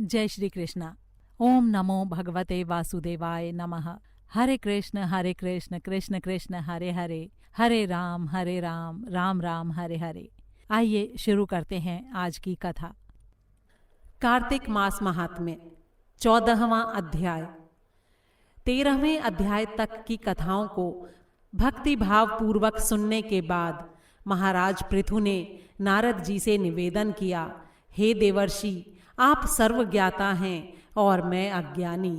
जय श्री कृष्णा। ओम नमो भगवते वासुदेवाय नमः। हरे कृष्ण कृष्ण कृष्ण हरे हरे, हरे राम राम राम हरे हरे। आइए शुरू करते हैं आज की कथा। कार्तिक मास महात्म्य 14वां अध्याय। 13वें अध्याय तक की कथाओं को भक्ति भाव पूर्वक सुनने के बाद महाराज पृथु ने नारद जी से निवेदन किया, हे देवर्षि, आप सर्वज्ञाता हैं और मैं अज्ञानी।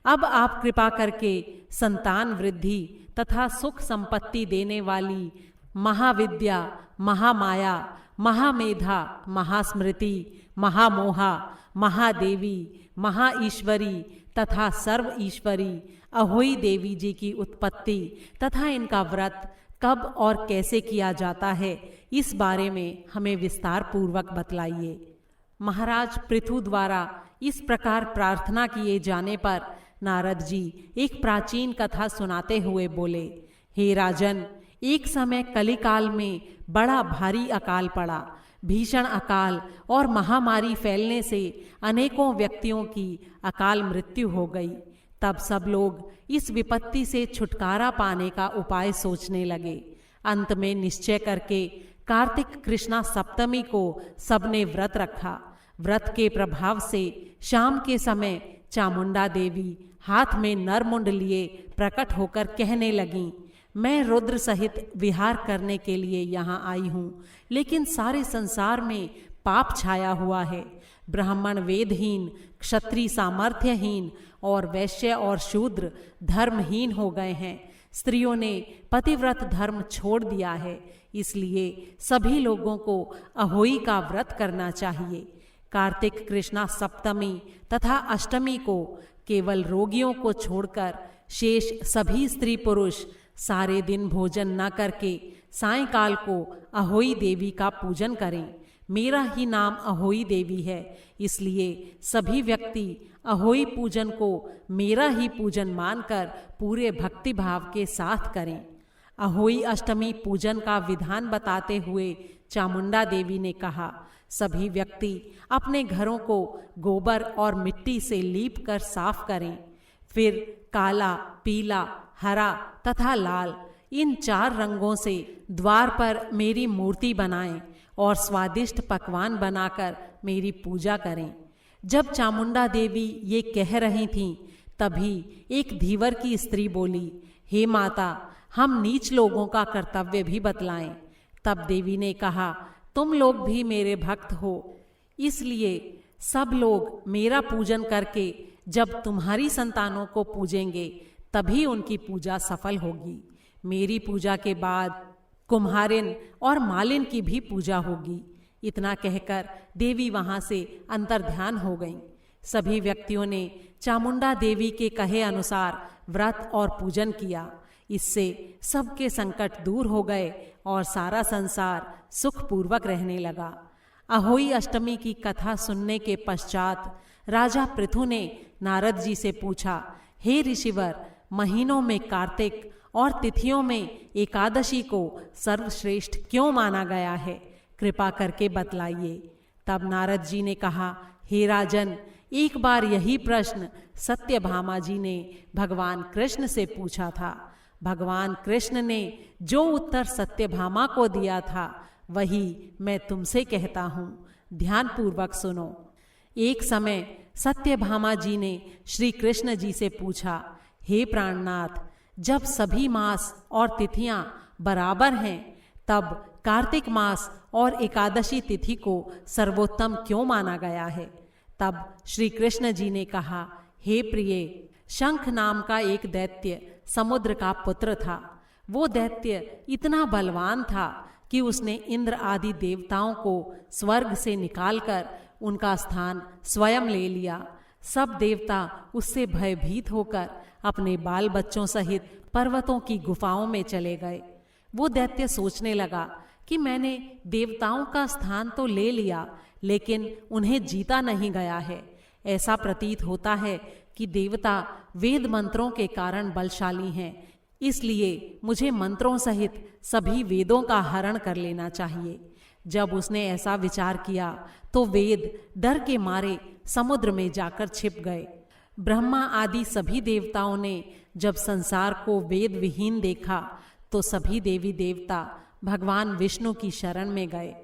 अब आप कृपा करके संतान वृद्धि तथा सुख संपत्ति देने वाली महाविद्या, महामाया, महामेधा, महास्मृति, महामोहा, महादेवी, महाईश्वरी तथा सर्व ईश्वरी अहोई देवी जी की उत्पत्ति तथा इनका व्रत कब और कैसे किया जाता है, इस बारे में हमें विस्तार पूर्वक बतलाइए। महाराज पृथु द्वारा इस प्रकार प्रार्थना किए जाने पर नारद जी एक प्राचीन कथा सुनाते हुए बोले, हे राजन, एक समय कलिकाल में बड़ा भारी अकाल पड़ा। भीषण अकाल और महामारी फैलने से अनेकों व्यक्तियों की अकाल मृत्यु हो गई। तब सब लोग इस विपत्ति से छुटकारा पाने का उपाय सोचने लगे। अंत में निश्चय करके कार्तिक कृष्णा सप्तमी को सबने व्रत रखा। व्रत के प्रभाव से शाम के समय चामुंडा देवी हाथ में नरमुंड लिए प्रकट होकर कहने लगीं, मैं रुद्र सहित विहार करने के लिए यहाँ आई हूँ, लेकिन सारे संसार में पाप छाया हुआ है। ब्राह्मण वेदहीन, क्षत्रिय सामर्थ्यहीन और वैश्य और शूद्र धर्महीन हो गए हैं। स्त्रियों ने पतिव्रत धर्म छोड़ दिया है, इसलिए सभी लोगों को अहोई का व्रत करना चाहिए। कार्तिक कृष्णा सप्तमी तथा अष्टमी को केवल रोगियों को छोड़कर शेष सभी स्त्री पुरुष सारे दिन भोजन न करके सायंकाल को अहोई देवी का पूजन करें। मेरा ही नाम अहोई देवी है, इसलिए सभी व्यक्ति अहोई पूजन को मेरा ही पूजन मानकर पूरे भक्ति भाव के साथ करें। अहोई अष्टमी पूजन का विधान बताते हुए चामुंडा देवी ने कहा, सभी व्यक्ति अपने घरों को गोबर और मिट्टी से लीप कर साफ करें। फिर काला, पीला, हरा तथा लाल इन 4 रंगों से द्वार पर मेरी मूर्ति बनाएं और स्वादिष्ट पकवान बनाकर मेरी पूजा करें। जब चामुंडा देवी ये कह रही थीं, तभी एक धीवर की स्त्री बोली, हे माता, हम नीच लोगों का कर्तव्य भी बतलाएं। तब देवी ने कहा, तुम लोग भी मेरे भक्त हो, इसलिए सब लोग मेरा पूजन करके जब तुम्हारी संतानों को पूजेंगे तभी उनकी पूजा सफल होगी। मेरी पूजा के बाद कुम्हारिन और मालिन की भी पूजा होगी। इतना कहकर देवी वहां से अंतर्ध्यान हो गईं। सभी व्यक्तियों ने चामुंडा देवी के कहे अनुसार व्रत और पूजन किया। इससे सबके संकट दूर हो गए और सारा संसार सुखपूर्वक रहने लगा। अहोई अष्टमी की कथा सुनने के पश्चात राजा पृथु ने नारद जी से पूछा, हे ऋषिवर, महीनों में कार्तिक और तिथियों में एकादशी को सर्वश्रेष्ठ क्यों माना गया है? कृपा करके बतलाइए। तब नारद जी ने कहा, हे राजन, एक बार यही प्रश्न सत्यभामा जी ने भगवान कृष्ण से पूछा था। भगवान कृष्ण ने जो उत्तर सत्यभामा को दिया था वही मैं तुमसे कहता हूँ, ध्यानपूर्वक सुनो। एक समय सत्यभामा जी ने श्री कृष्ण जी से पूछा, हे प्राणनाथ, जब सभी मास और तिथियां बराबर हैं तब कार्तिक मास और एकादशी तिथि को सर्वोत्तम क्यों माना गया है? तब श्री कृष्ण जी ने कहा, हे प्रिय, शंख नाम का एक दैत्य समुद्र का पुत्र था। वो दैत्य इतना बलवान था कि उसने इंद्र आदि देवताओं को स्वर्ग से निकालकर उनका स्थान स्वयं ले लिया। सब देवता उससे भयभीत होकर अपने बाल बच्चों सहित पर्वतों की गुफाओं में चले गए। वो दैत्य सोचने लगा कि मैंने देवताओं का स्थान तो ले लिया, लेकिन उन्हें जीता नहीं गया है। ऐसा प्रतीत होता है कि देवता वेद मंत्रों के कारण बलशाली हैं, इसलिए मुझे मंत्रों सहित सभी वेदों का हरण कर लेना चाहिए। जब उसने ऐसा विचार किया तो वेद डर के मारे समुद्र में जाकर छिप गए। ब्रह्मा आदि सभी देवताओं ने जब संसार को वेद विहीन देखा तो सभी देवी देवता भगवान विष्णु की शरण में गए।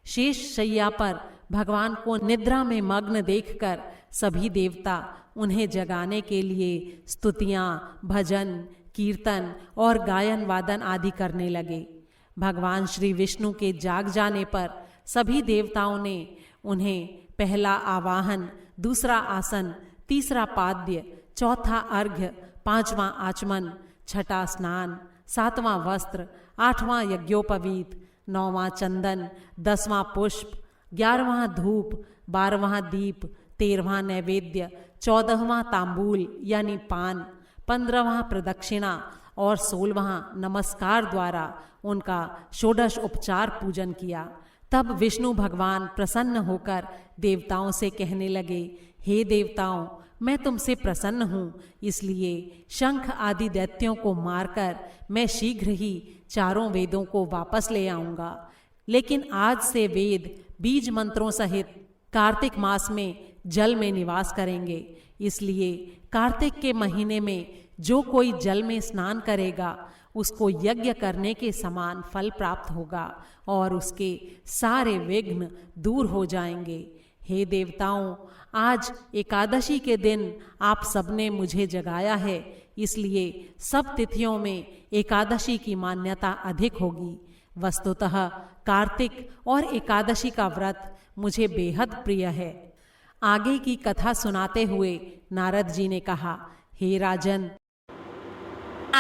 शेष शैया पर भगवान को निद्रा में मग्न देखकर सभी देवता उन्हें जगाने के लिए स्तुतियां, भजन, कीर्तन और गायन वादन आदि करने लगे। भगवान श्री विष्णु के जाग जाने पर सभी देवताओं ने उन्हें पहला आवाहन, दूसरा आसन, तीसरा पाद्य, चौथा अर्घ्य, पांचवां आचमन, छठा स्नान, सातवां वस्त्र, आठवां यज्ञोपवीत, नौवां चंदन, 10वां पुष्प, 11वां धूप, 12वां दीप, 13वां नैवेद्य, 14वां तांबूल यानी पान, 15वां प्रदक्षिणा और 16वां नमस्कार द्वारा उनका षोडश उपचार पूजन किया। तब विष्णु भगवान प्रसन्न होकर देवताओं से कहने लगे, हे देवताओं, मैं तुमसे प्रसन्न हूँ, इसलिए शंख आदि दैत्यों को मारकर मैं शीघ्र ही चारों वेदों को वापस ले आऊँगा। लेकिन आज से वेद बीज मंत्रों सहित कार्तिक मास में जल में निवास करेंगे। इसलिए कार्तिक के महीने में जो कोई जल में स्नान करेगा उसको यज्ञ करने के समान फल प्राप्त होगा और उसके सारे विघ्न दूर हो जाएंगे। हे देवताओं, आज एकादशी के दिन आप सबने मुझे जगाया है, इसलिए सब तिथियों में एकादशी की मान्यता अधिक होगी। वस्तुतः कार्तिक और एकादशी का व्रत मुझे बेहद प्रिय है। आगे की कथा सुनाते हुए नारद जी ने कहा, हे राजन,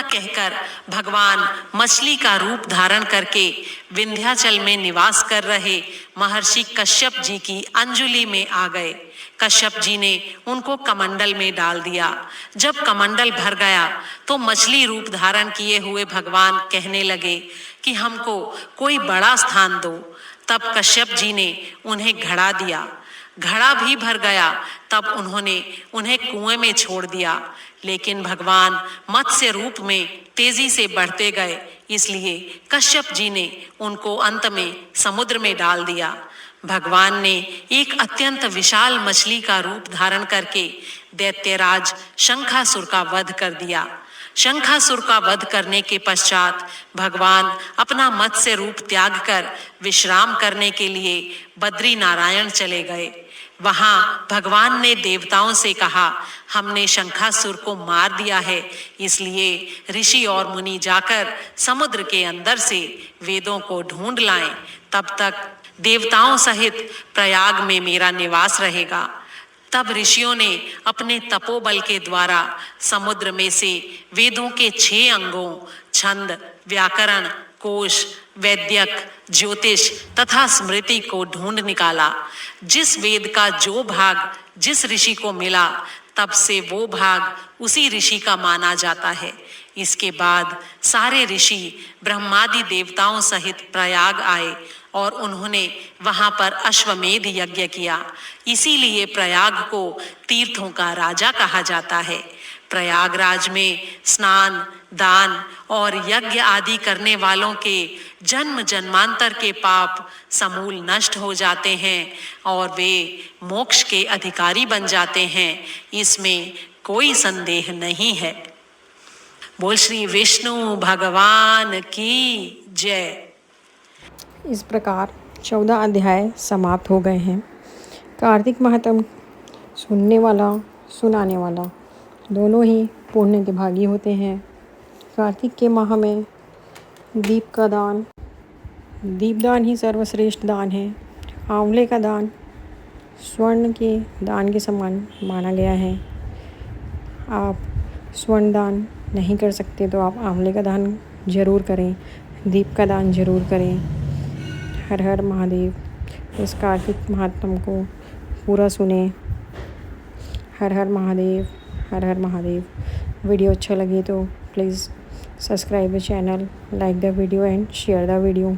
कहकर भगवान मछली का रूप धारण करके विंध्याचल में निवास कर रहे महर्षि कश्यप जी की अंजुलि में आ गए। कश्यप जी ने उनको कमंडल में डाल दिया। जब कमंडल भर गया तो मछली रूप धारण किए हुए भगवान कहने लगे कि हमको कोई बड़ा स्थान दो। तब कश्यप जी ने उन्हें घड़ा दिया। घड़ा भी भर गया। तब उन्होंने उन्हें कुएं में छोड़ दिया। लेकिन भगवान मत्स्य रूप में तेजी से बढ़ते गए, इसलिए कश्यप जी ने उनको अंत में समुद्र में डाल दिया। भगवान ने एक अत्यंत विशाल मछली का रूप धारण करके दैत्यराज शंखासुर का वध कर दिया। शंखासुर का वध करने के पश्चात भगवान अपना मत्स्य रूप त्याग कर विश्राम करने के लिए बद्री नारायण चले गए। वहां भगवान ने देवताओं से कहा, हमने शंखासुर को मार दिया है, इसलिए ऋषि और मुनि जाकर समुद्र के अंदर से वेदों को ढूंढ लाएं। तब तक देवताओं सहित प्रयाग में मेरा निवास रहेगा। तब ऋषियों ने अपने तपोबल के द्वारा समुद्र में से वेदों के 6 अंगों छंद, व्याकरण, कोश, वैद्यक, ज्योतिष तथा स्मृति को ढूंढ निकाला। जिस वेद का जो भाग जिस ऋषि को मिला, तब से वो भाग उसी ऋषि का माना जाता है। इसके बाद सारे ऋषि ब्रह्मादि देवताओं सहित प्रयाग आए और उन्होंने वहां पर अश्वमेध यज्ञ किया। इसीलिए प्रयाग को तीर्थों का राजा कहा जाता है। प्रयागराज में स्नान, दान और यज्ञ आदि करने वालों के जन्म जन्मांतर के पाप समूल नष्ट हो जाते हैं और वे मोक्ष के अधिकारी बन जाते हैं, इसमें कोई संदेह नहीं है। बोल श्री विष्णु भगवान की जय। इस प्रकार 14 अध्याय समाप्त हो गए हैं। कार्तिक महात्म सुनने वाला, सुनाने वाला दोनों ही पुण्य के भागी होते हैं। कार्तिक के माह में दीप का दान, दीपदान ही सर्वश्रेष्ठ दान है। आंवले का दान स्वर्ण के दान के समान माना गया है। आप स्वर्ण दान नहीं कर सकते तो आप आंवले का दान जरूर करें, दीप का दान जरूर करें। हर हर महादेव। इस कार्तिक महात्म को पूरा सुने। हर हर महादेव, हर हर महादेव। वीडियो अच्छा लगे तो please subscribe the channel, like the video and share the video.